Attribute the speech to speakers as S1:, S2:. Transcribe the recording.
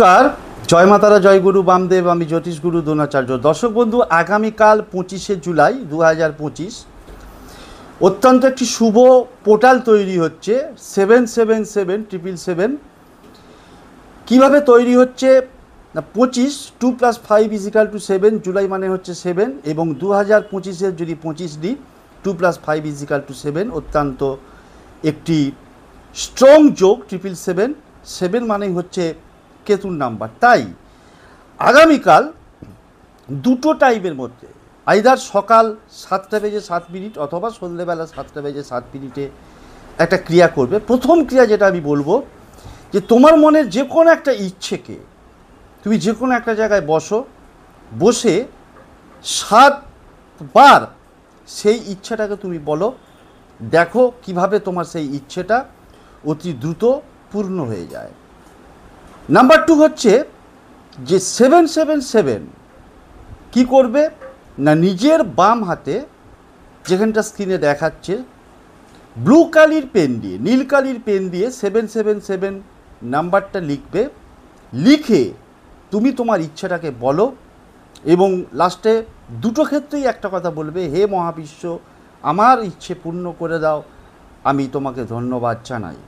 S1: নমস্কার, জয় মাতারা, জয় গুরু বামদেব। আমি জ্যোতিষগুরু দ্রোণাচার্য। দর্শক বন্ধু, আগামীকাল 25শে জুলাই 2025 অত্যন্ত একটি শুভ পোর্টাল তৈরি হচ্ছে 77777 কীভাবে তৈরি হচ্ছে না, 25 2 + 5 = 7, জুলাই মানে হচ্ছে 7 এবং 2025-এর যদি 25 দিই 2 + 5 = 7, অত্যন্ত একটি স্ট্রং যোগ 777, 7 মানেই হচ্ছে কেতুর নাম্বার। তাই আগামীকাল দুটো টাইমের মধ্যে আইদার সকাল 7:07 অথবা সন্ধ্যেবেলা 7:07 একটা ক্রিয়া করবে। প্রথম ক্রিয়া যেটা আমি বলবো যে তোমার মনের যে কোনো একটা ইচ্ছেকে তুমি যে কোনো একটা জায়গায় বসে 7 বার সেই ইচ্ছাটাকে তুমি বলো। দেখো কিভাবে তোমার সেই ইচ্ছেটা অতি দ্রুত পূর্ণ হয়ে যায়। নাম্বার 2 হচ্ছে যে 777 কি করবে না, নিজের বাম হাতে যেখানটা স্ক্রিনে দেখাচ্ছে ব্লু কালির পেন দিয়ে, নীল কালির পেন দিয়ে 777 নাম্বারটা লিখবে। লিখে তুমি তোমার ইচ্ছাটাকে বলো এবং লাস্টে দুটো ক্ষেত্রেই একটা কথা বলবে, হে মহাবিশ্ব, আমার ইচ্ছে পূর্ণ করে দাও, আমি তোমাকে ধন্যবাদ জানাই।